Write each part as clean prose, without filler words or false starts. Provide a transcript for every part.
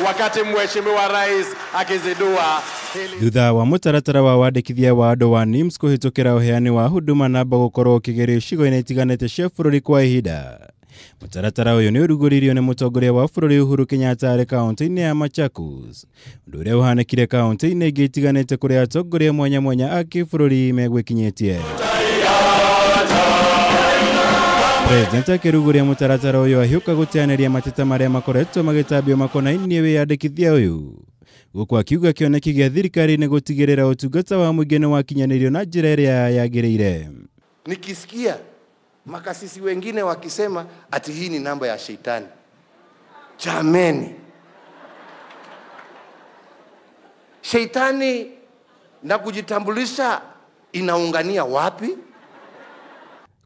wakati mheshimiwa rais akizindua thutha wa mutaratara wa wandikithia wa andu wa NIIMS kuhitukira uheani wa huduma namba gukorwo ukigerio icigo-ini itiganite cia bururi kwa ihinda. Mutaratara uyu ni uruguririo ni mutongoria wa bururi Uhuru Kenyatta ari kaunti-ini ya Machakos, undu uria uhanikire kaunti-ini ingi itiganite kuria atongoria mwanya mwanya a kibururi megwikinyitie. President akiruguria mutaratara uyu ahiuka gutianiria mateta maria makoretwo magitambio makonainie wiyandikithia uyu, guku akiuga kioneki gia thirikari ni gutigirira utungata wa muingĩ ni wakinyanirio na njira iria yagiriire. Nikisikia makasisi wengine wakisema ati hii ni namba ya shetani, jameni, shetani na kujitambulisha inaungania wapi?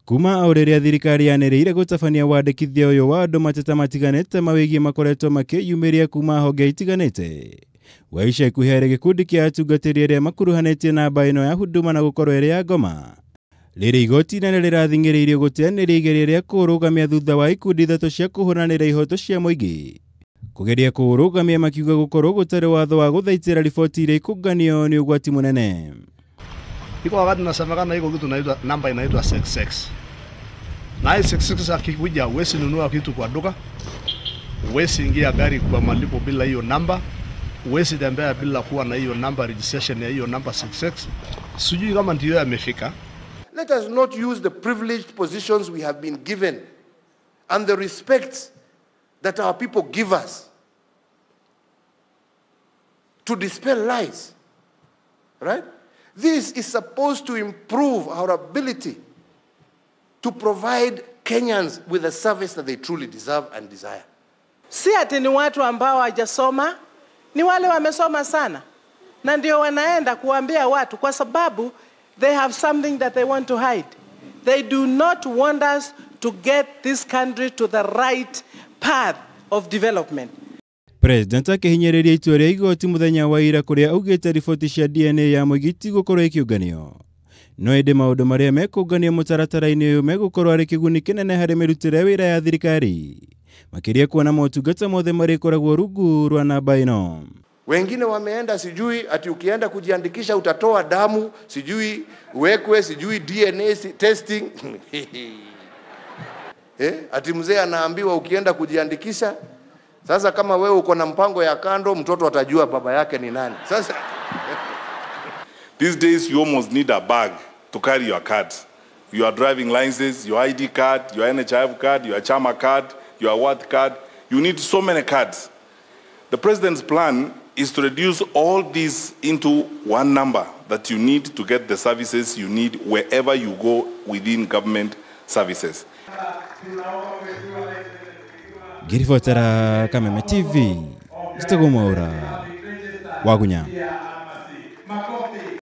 Kuma aureria thirikari yaniriire gutabania wandikithia uyu wa andu mateta matiganite mawigie makoretwo makiyumiria kuma honge itiganite. Waisha ikuhere gikundi kia atungatiri aria makuruhanetie namba ino ya huduma na gukorwo iri ya ngoma. Riri igoti nene rirathing'iriirio gutianiria igeria ria kurugamia thutha wa ikundi ithatu cia kuhuranira ihoto cia muingi kugeria kurugamia makiuga gukorwo gutari watho wa guthaitira riboti iria ikunganio ni ugwati munene. Iko wakati nasemekana iko kitu naitwa namba inaitwa 66. Na hii 66 akikuja uwezi nunua kitu kwa duka, uwezi ingia gari kwa malipo bila hiyo namba, uwezi tembea bila kuwa na hiyo namba registration ya hiyo namba 66. Sijui kama ndio yamefika. Let us not use the privileged positions we have been given and the respect that our people give us to dispel lies. Right? This is supposed to improve our ability to provide Kenyans with a service that they truly deserve and desire. Si ati ni watu ambao hawajasoma, ni wale wamesoma sana. Na ndio wanaenda kuambia watu kwa sababu they have something that they want to hide. They do not want us to get this country to the right path of development. President akihinyiriria itua ria igoti muthenya wa ira kuria augite riboti cia DNA ya muigiti gukorwo ikiunganio. No ende maundu maria mekungania mutaratara-ini uyu megukorwo ari kiguni kinene hari mirutire wira ya thirikari, makiria kuona motungata mothe marikoragwo rungu rwa namba ino. Wengine wameenda sijui ati ukienda kujiandikisha utatoa damu, sijui uwekwe, sijui DNA testing. Ati mzee anaambiwa ukienda kujiandikisha, sasa kama wewe uko na mpango ya kando, mtoto atajua baba yake ni nani. Sasa these days you almost need a bag to carry your cards. Your driving license, your ID card, your NHIF card, your Chama card, your worth card. You need so many cards. The president's plan is to reduce all these into one number that you need to get the services you need wherever you go within government services. Girifotera Kameme TV, Stego Mwaura, Wagunya.